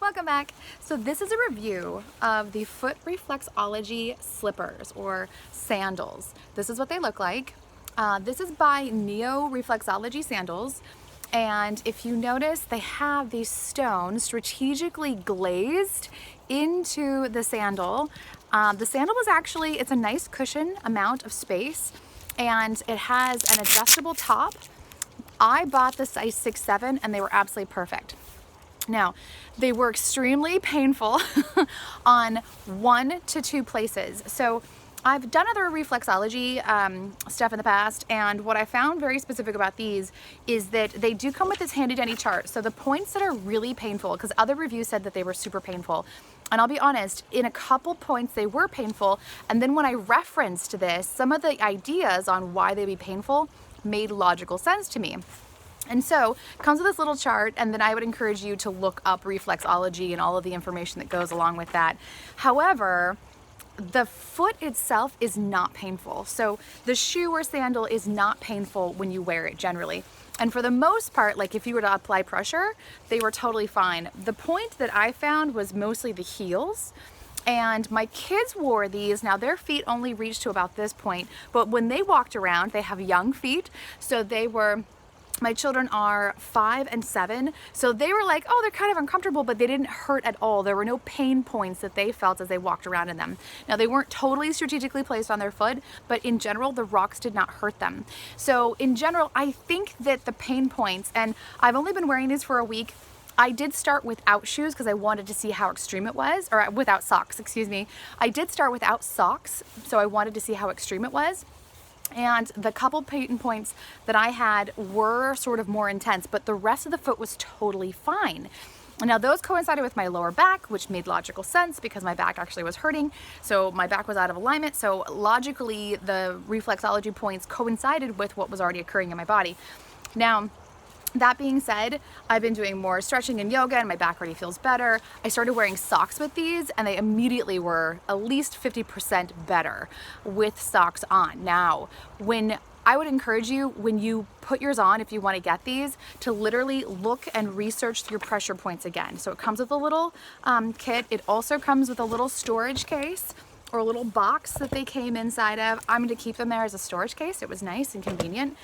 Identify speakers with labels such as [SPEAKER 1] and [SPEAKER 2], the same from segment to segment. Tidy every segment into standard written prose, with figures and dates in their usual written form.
[SPEAKER 1] welcome back. So this is a review of the Foot Reflexology Slippers or Sandals. This is what they look like. This is by Reflexology Sandals. And if you notice, they have these stones strategically glazed into the sandal. The sandal was actually, it's a nice cushion amount of space, and it has an adjustable top. I bought the size 6'7", and they were absolutely perfect. Now, they were extremely painful on 1 to 2 places. So I've done other reflexology stuff in the past, and what I found very specific about these is that they do come with this handy dandy chart. So the points that are really painful, because other reviews said that they were super painful, and I'll be honest, in a couple points they were painful, and then when I referenced this, some of the ideas on why they'd be painful made logical sense to me. And so it comes with this little chart, and then I would encourage you to look up reflexology and all of the information that goes along with that. However, the foot itself is not painful. So the shoe or sandal is not painful when you wear it generally. And for the most part, like if you were to apply pressure, they were totally fine. The point that I found was mostly the heels. And my kids wore these. Now their feet only reached to about this point, but when they walked around, they have young feet. So they were, my children are 5 and 7, so they were like, oh, they're kind of uncomfortable, but they didn't hurt at all. There were no pain points that they felt as they walked around in them. Now, they weren't totally strategically placed on their foot, but in general, the rocks did not hurt them. So in general, I think that the pain points, and I've only been wearing these for a week. I did start without shoes because I wanted to see how extreme it was, or without socks, excuse me. I did start without socks, so I wanted to see how extreme it was. And the couple pain points that I had were sort of more intense, but the rest of the foot was totally fine. Now those coincided with my lower back, which made logical sense because my back actually was hurting. So my back was out of alignment. So logically, the reflexology points coincided with what was already occurring in my body. Now, that being said, I've been doing more stretching and yoga, and my back already feels better. I started wearing socks with these, and they immediately were at least 50% better with socks on. Now, when I would encourage you, when you put yours on, if you want to get these, to literally look and research your pressure points again. So it comes with a little kit. It also comes with a little storage case or a little box that they came inside of. I'm going to keep them there as a storage case. It was nice and convenient.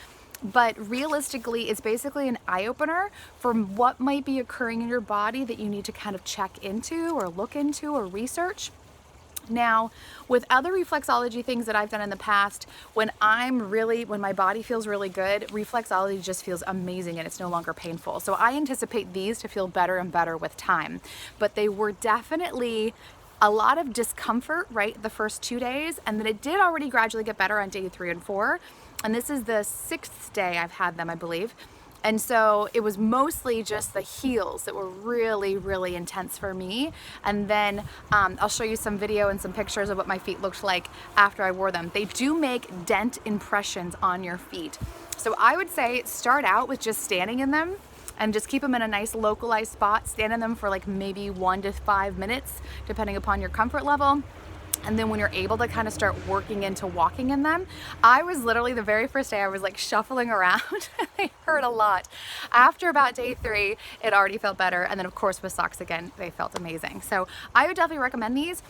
[SPEAKER 1] But realistically, it's basically an eye-opener for what might be occurring in your body that you need to kind of check into or look into or research. Now, with other reflexology things that I've done in the past, when my body feels really good, reflexology just feels amazing and it's no longer painful. So I anticipate these to feel better and better with time. But they were definitely a lot of discomfort, right, the first 2 days, and then it did already gradually get better on day 3 and 4. And this is the 6th day I've had them, I believe. And so it was mostly just the heels that were really, really intense for me. And then I'll show you some video and some pictures of what my feet looked like after I wore them. They do make dent impressions on your feet. So I would say start out with just standing in them and just keep them in a nice localized spot. Stand in them for like maybe 1 to 5 minutes, depending upon your comfort level. And then when you're able to kind of start working into walking in them, I was literally the very first day I was like shuffling around. They hurt a lot. After about day 3, it already felt better. And then of course with socks again, they felt amazing. So I would definitely recommend these,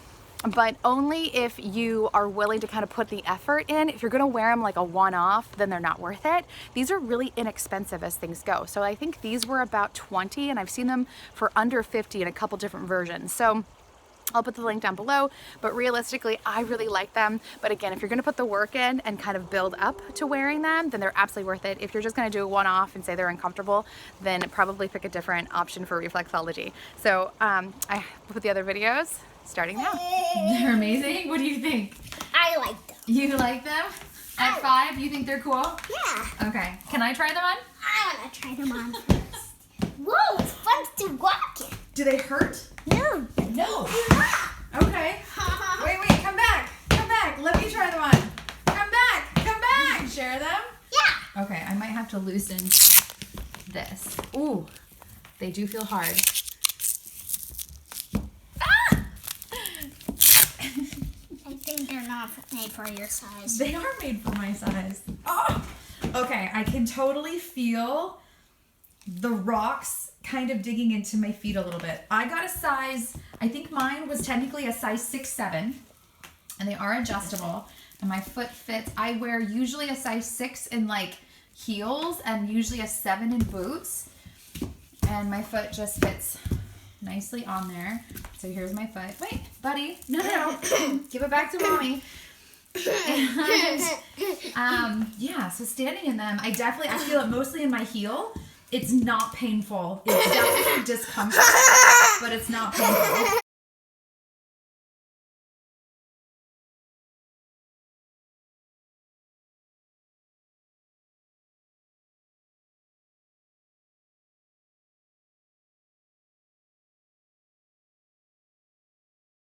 [SPEAKER 1] but only if you are willing to kind of put the effort in. If you're gonna wear them like a one-off, then they're not worth it. These are really inexpensive as things go. So I think these were about 20, and I've seen them for under 50 in a couple different versions. So I'll put the link down below, but realistically, I really like them. But again, if you're gonna put the work in and kind of build up to wearing them, then they're absolutely worth it. If you're just gonna do a one-off and say they're uncomfortable, then probably pick a different option for reflexology. So I put the other videos starting now. They're amazing. What do you think?
[SPEAKER 2] I like them.
[SPEAKER 1] You like them? At 5, you think they're cool?
[SPEAKER 2] Yeah.
[SPEAKER 1] Okay, can I try them on?
[SPEAKER 2] I wanna try them on first. Whoa, it's fun to walk in.
[SPEAKER 1] Do they hurt?
[SPEAKER 2] No.
[SPEAKER 1] No. Okay. Wait, come back. Come back. Let me try them on. Come back. Come back. Share them?
[SPEAKER 2] Yeah.
[SPEAKER 1] Okay, I might have to loosen this. Ooh, they do feel hard.
[SPEAKER 2] Ah! I think they're not made for your size.
[SPEAKER 1] They are made for my size. Oh! Okay, I can totally feel
[SPEAKER 3] the rocks kind of digging into my feet a little bit. I got a size, I think mine was technically a size 6'7", and they are adjustable, and my foot fits. I wear usually a size 6 in like heels and usually a 7 in boots, and my foot just fits nicely on there. So here's my foot. Wait, buddy, no, give it back to mommy. And yeah, so standing in them, I feel it mostly in my heel. It's not painful. It's definitely discomfort, but it's not painful.